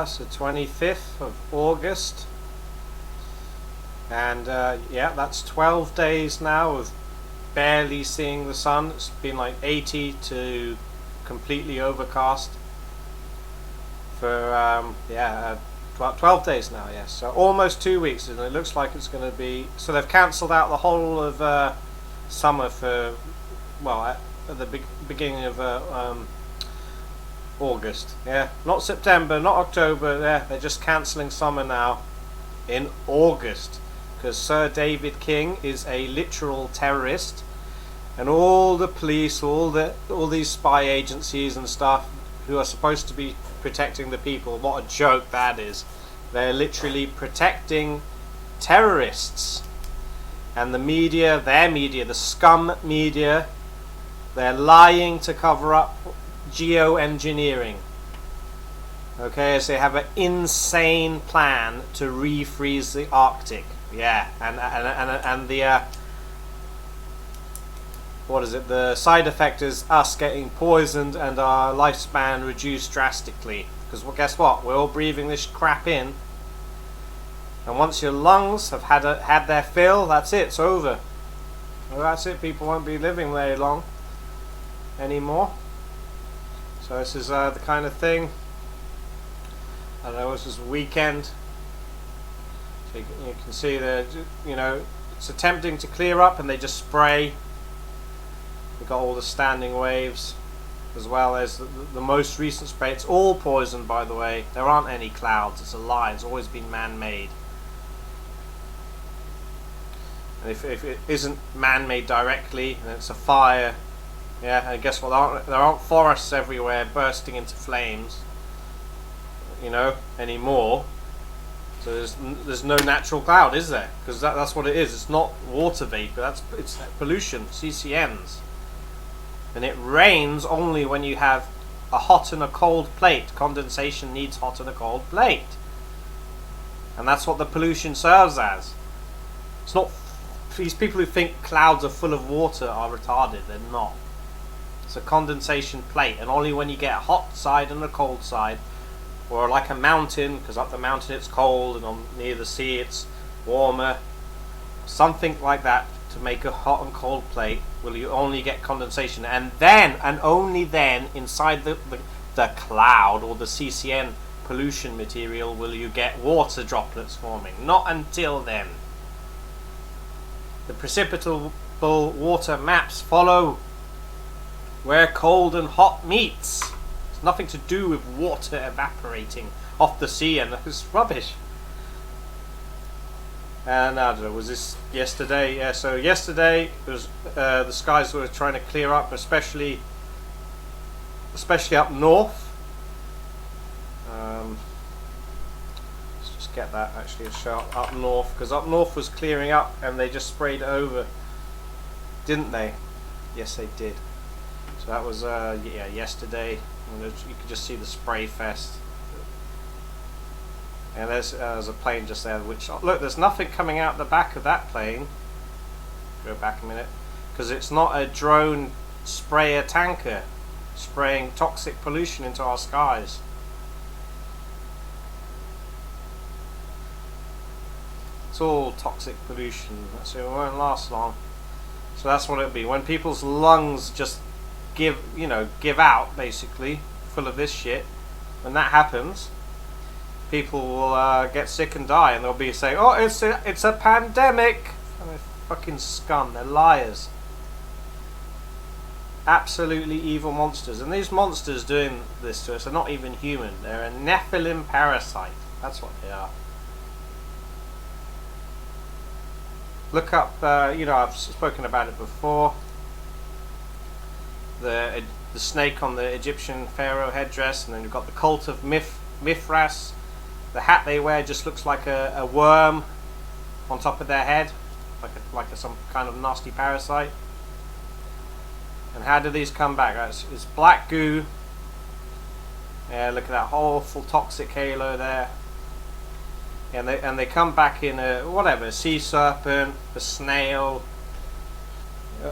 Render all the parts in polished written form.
so 25th of August. And yeah, that's 12 days now of barely seeing the sun. It's been like 80 to completely overcast for yeah, 12 days now, yes. So almost 2 weeks, and it looks like it's going to be... So they've cancelled out the whole of summer for, well, at the beginning of August. Yeah, not September, not October. Yeah, they're just cancelling summer now in August, because Sir David King is a literal terrorist, and all the police, all these spy agencies and stuff who are supposed to be protecting the people, what a joke that is. They're literally protecting terrorists. And the media, their media, the scum media, they're lying to cover up geo-engineering. Okay, so they have an insane plan to refreeze the Arctic. Yeah, and the what is it? The side effect is us getting poisoned and our lifespan reduced drastically. Because, well, guess what? We're all breathing this crap in, and once your lungs have had their fill, that's it. It's over. Well, that's it. People won't be living very long anymore. So this is the kind of thing. I don't know. This is a weekend. So you can see that, you know, it's attempting to clear up, and they just spray. We've got all the standing waves, as well as the most recent spray. It's all poison, by the way. There aren't any clouds. It's a lie. It's always been man-made. And if it isn't man-made directly, and it's a fire, yeah, and guess what? There aren't forests everywhere bursting into flames, you know, anymore. So there's no natural cloud, is there? Because that's what it is. It's not water vapor. It's pollution, CCNs. And it rains only when you have a hot and a cold plate. Condensation needs hot and a cold plate. And that's what the pollution serves as. It's not... These people who think clouds are full of water are retarded. They're not. It's a condensation plate. And only when you get a hot side and a cold side, or like a mountain, because up the mountain it's cold, and near the sea it's warmer, something like that, to make a hot and cold plate, will you only get condensation, and then, and only then, inside the cloud or the CCN pollution material will you get water droplets forming. Not until then. The precipitable water maps follow where cold and hot meets. It's nothing to do with water evaporating off the sea, and it's rubbish. And I don't know, was this yesterday? Yeah, so yesterday it was the skies were trying to clear up, especially up north. Let's just get that actually a shot up north, because up north was clearing up, and they just sprayed over, didn't they? Yes, they did. So that was yeah, yesterday. And you could just see the spray fest. And there's a plane just there, which, look, there's nothing coming out the back of that plane. Go back a minute. Because it's not a drone sprayer tanker spraying toxic pollution into our skies. It's all toxic pollution, so it won't last long. So that's what it'll be. When people's lungs just give out, basically, full of this shit, when that happens, people will get sick and die, and they'll be saying, "Oh, it's a pandemic." And they're fucking scum. They're liars. Absolutely evil monsters. And these monsters doing this to us are not even human. They're a Nephilim parasite. That's what they are. Look up. You know, I've spoken about it before. The snake on the Egyptian pharaoh headdress, and then you've got the cult of Mithras. The hat they wear just looks like a worm on top of their head, like some kind of nasty parasite. And how do these come back? It's black goo. Yeah, look at that awful toxic halo there. And they come back in a sea serpent, a snail,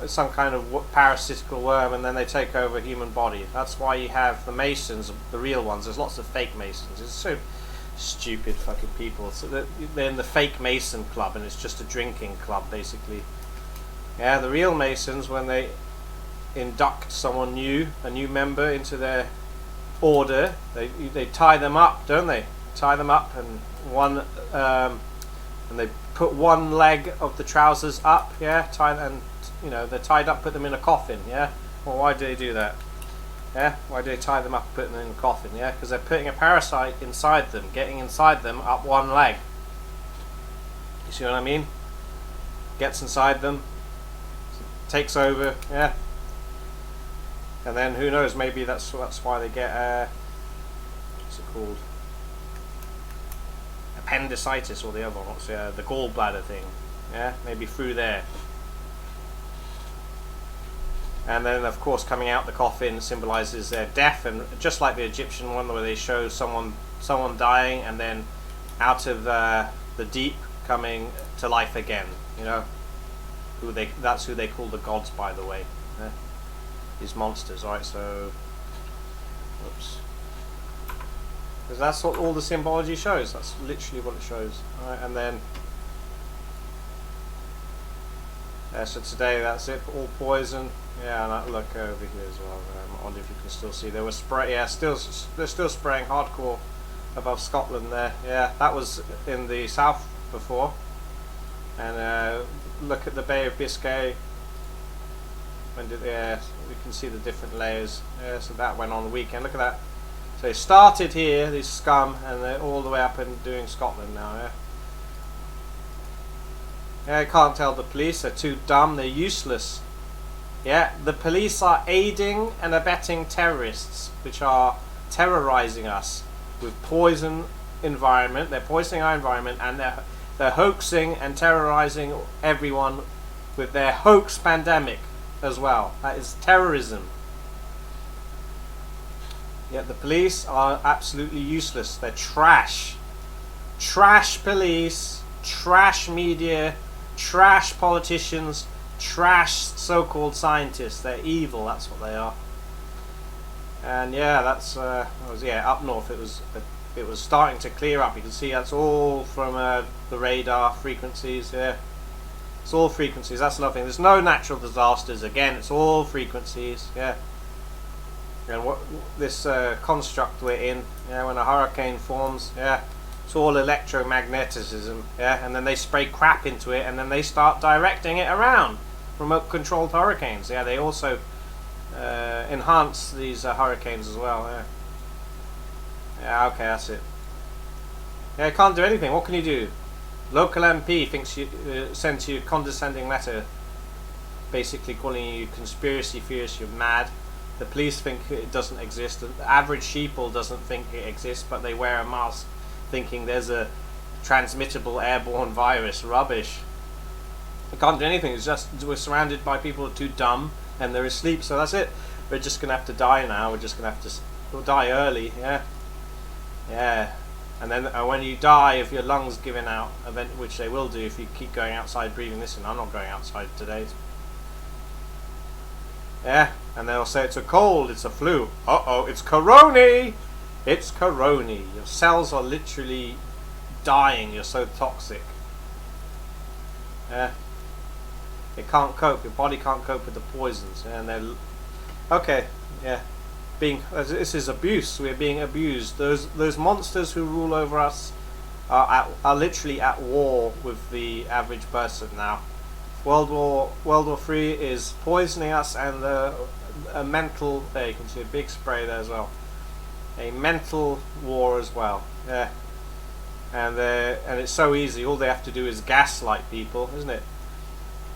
some kind of parasitical worm, and then they take over a human body. That's why you have the Masons, the real ones. There's lots of fake Masons. It's so Stupid fucking people. So they're in the fake Mason club, and it's just a drinking club basically. Yeah, the real Masons, when they induct someone new, a new member into their order, they tie them up, don't they? Tie them up, and and they put one leg of the trousers up, yeah, and they're tied up, put them in a coffin, yeah. Well, why do they do that? Yeah, why do they tie them up and put them in a coffin? Yeah, because they're putting a parasite inside them, getting inside them up one leg. You see what I mean? Gets inside them, takes over, yeah. And then who knows? Maybe that's why they get what's it called? Appendicitis, or the other one, what's the gallbladder thing? Yeah, maybe through there. And then, of course, coming out the coffin symbolizes their death, and just like the Egyptian one, where they show someone dying, and then out of the deep coming to life again. You know, that's who they call the gods, by the way. Yeah? These monsters, right? So, whoops, because that's what all the symbology shows. That's literally what it shows. Right? And then, so today that's it. All poison. Yeah, and I look over here as well. I wonder if you can still see. There was spray. Yeah, they're still spraying hardcore above Scotland there. Yeah, that was in the south before. And look at the Bay of Biscay. We can see the different layers. Yeah, so that went on the weekend. Look at that. So it started here, these scum, and they're all the way up and doing Scotland now. Yeah. Yeah, I can't tell the police. They're too dumb. They're useless. Yeah, the police are aiding and abetting terrorists, which are terrorizing us with poison environment. They're poisoning our environment, and they're hoaxing and terrorizing everyone with their hoax pandemic as well. That is terrorism. Yet the police are absolutely useless. They're trash. Trash police, trash media, trash politicians, trash so-called scientists. They're evil, that's what they are. And yeah, that's up north. It was starting to clear up. You can see that's all from the radar frequencies. Yeah, it's all frequencies. That's nothing. There's no natural disasters. Again, it's all frequencies. Yeah. And what this construct we're in, yeah, when a hurricane forms, yeah, it's all electromagnetism, yeah, and then they spray crap into it, and then they start directing it around. Remote controlled hurricanes, yeah, they also enhance these hurricanes as well, yeah. Yeah, okay, that's it. Yeah, you can't do anything. What can you do? Local MP thinks you sends you a condescending letter, basically calling you conspiracy theorist. You're mad. The police think it doesn't exist. The average sheeple doesn't think it exists, but they wear a mask, thinking there's a transmittable airborne virus. Rubbish. We can't do anything. It's just we're surrounded by people who are too dumb and they're asleep. So that's it. We're just gonna have to die now. We're just gonna have to. We'll die early. Yeah. Yeah. And then when you die of your lungs giving out, which they will do if you keep going outside breathing this in. I'm not going outside today. Yeah. And they'll say it's a cold, it's a flu. Uh-oh, it's corona! It's corona. Your cells are literally dying. You're so toxic. Yeah. It can't cope. Your body can't cope with the poisons. Yeah, and they're okay. Yeah. This is abuse. We're being abused. Those monsters who rule over us are literally at war with the average person now. World War III is poisoning us, and a mental. There you can see a big spray there as well. A mental war as well. Yeah. And it's so easy. All they have to do is gaslight people, isn't it?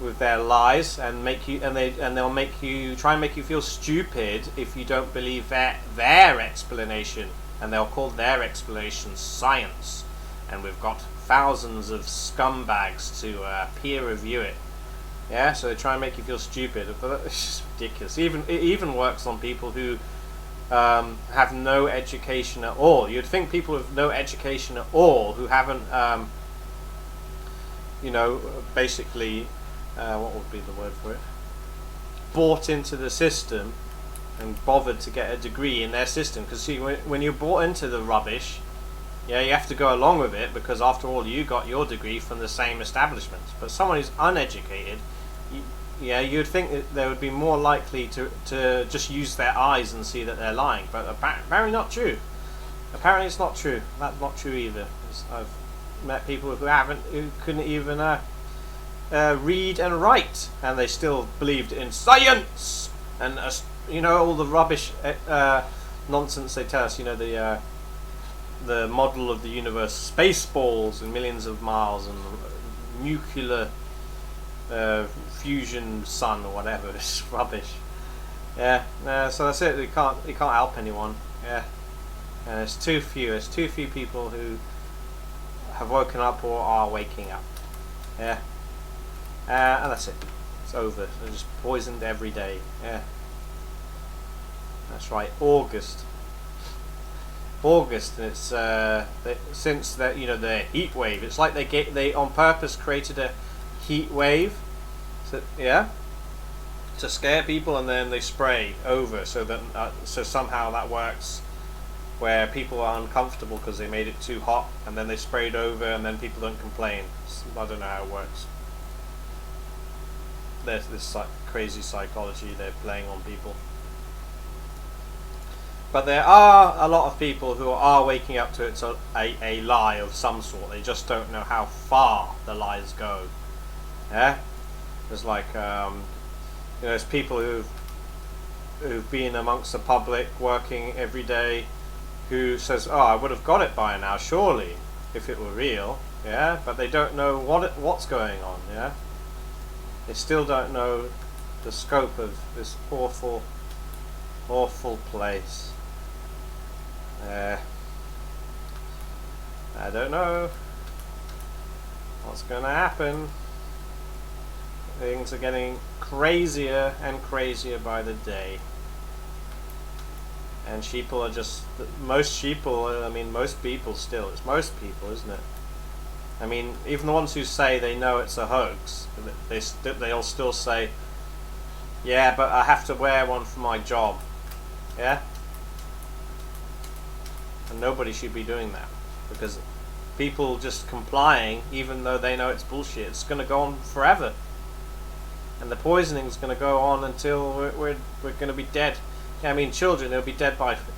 With their lies, and they'll make you try and make you feel stupid if you don't believe their explanation, and they'll call their explanation science. And we've got thousands of scumbags to peer review it. Yeah, so they try and make you feel stupid. But it's just ridiculous. It even works on people who have no education at all. You'd think people with no education at all, who haven't, basically, what would be the word for it? Bought into the system and bothered to get a degree in their system. Because see, when you're bought into the rubbish, Yeah, you have to go along with it because after all, you got your degree from the same establishment. But someone who's uneducated, yeah, you'd think that they would be more likely to just use their eyes and see that they're lying. But apparently not true. Apparently it's not true. That's not true either. I've met people who couldn't even read and write, and they still believed in science and all the rubbish nonsense they tell us. The model of the universe, Spaceballs and millions of miles, and nuclear fusion sun or whatever. It's rubbish. Yeah. So that's it. You can't help anyone. Yeah. And there's too few people who have woken up or are waking up. Yeah. And that's it. It's over. They're just poisoned every day. Yeah. That's right. August, and it's since that the heat wave. It's like they on purpose created a heat wave, to scare people, and then they spray over so that so somehow that works, where people are uncomfortable because they made it too hot, and then they sprayed over, and then people don't complain. I don't know how it works. There's this crazy psychology they're playing on people. But there are a lot of people who are waking up to it's a lie of some sort. They just don't know how far the lies go. Yeah, there's there's people who've been amongst the public working every day, who says, "Oh, I would have got it by now, surely, if it were real." Yeah, but they don't know what's going on. Yeah, they still don't know the scope of this awful place. I don't know what's going to happen. Things are getting crazier and crazier by the day. And sheeple are just... Most sheeple, I mean, most people still. It's most people, isn't it? I mean, even the ones who say they know it's a hoax, they'll still say, "Yeah, but I have to wear one for my job." Yeah? And nobody should be doing that, because people just complying, even though they know it's bullshit, it's going to go on forever, and the poisoning is going to go on until we're going to be dead. Yeah, I mean, children, they'll be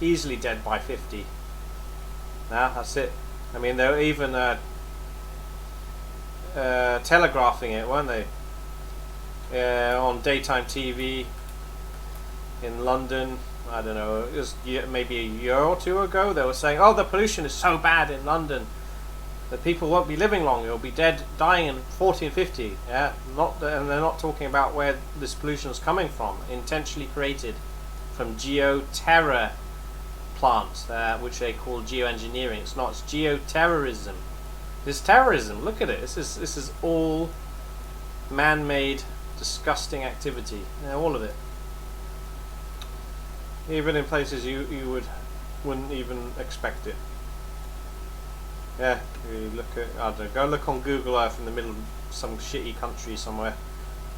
easily dead by 50. Now that's it. I mean, they're even telegraphing it, weren't they? On daytime TV in London. I don't know, it was maybe a year or two ago, they were saying, "Oh, the pollution is so bad in London that people won't be living long, they'll be dying in 40 and 50. Yeah, and they're not talking about where this pollution is coming from. Intentionally created from geoterror plants, which they call geo-engineering. It's not, it's geo-terrorism. This terrorism, look at it. This is all man-made, disgusting activity. Yeah, all of it. Even in places you wouldn't even expect it. Yeah, you look at, I don't know, go look on Google Earth in the middle of some shitty country somewhere.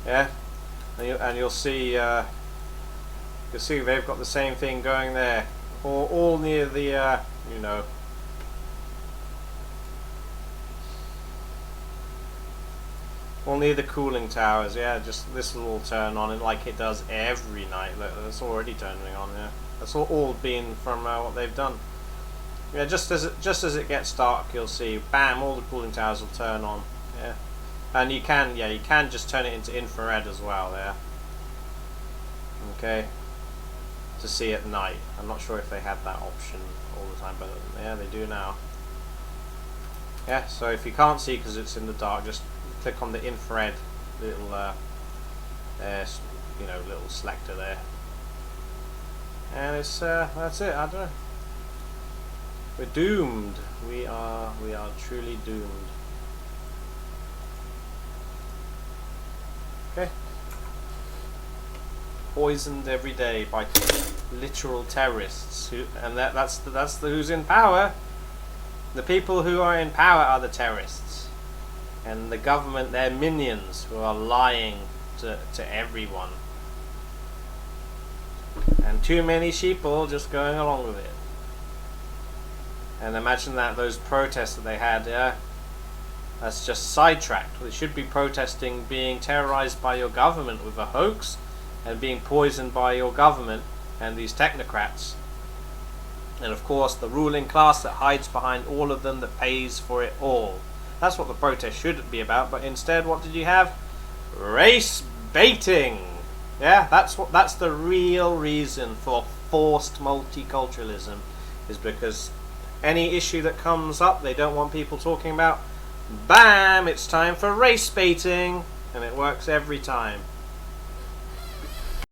Yeah, and you'll see they've got the same thing going there, all near the all near the cooling towers. Yeah, just this will all turn on, and like it does every night. Look, it's already turning on. Yeah, that's all been from what they've done. Yeah, just as it gets dark, you'll see, bam, all the cooling towers will turn on. Yeah, and you can just turn it into infrared as well. Yeah. Okay. To see at night. I'm not sure if they had that option all the time, but yeah, they do now. Yeah, so if you can't see because it's in the dark, just click on the infrared little little selector there, and it's that's it. I don't know. We're doomed. We are truly doomed. Okay. Poisoned every day by literal terrorists, that's who's in power. The people who are in power are the terrorists, and the government, they're minions who are lying to everyone, and too many sheeple just going along with it. And imagine that, those protests that they had, yeah, that's just sidetracked. They should be protesting being terrorized by your government with a hoax and being poisoned by your government and these technocrats. And of course the ruling class that hides behind all of them, that pays for it all. That's what the protest should be about, but instead what did you have? Race baiting. Yeah, that's the real reason for forced multiculturalism, is because any issue that comes up they don't want people talking about, bam, it's time for race baiting, and it works every time.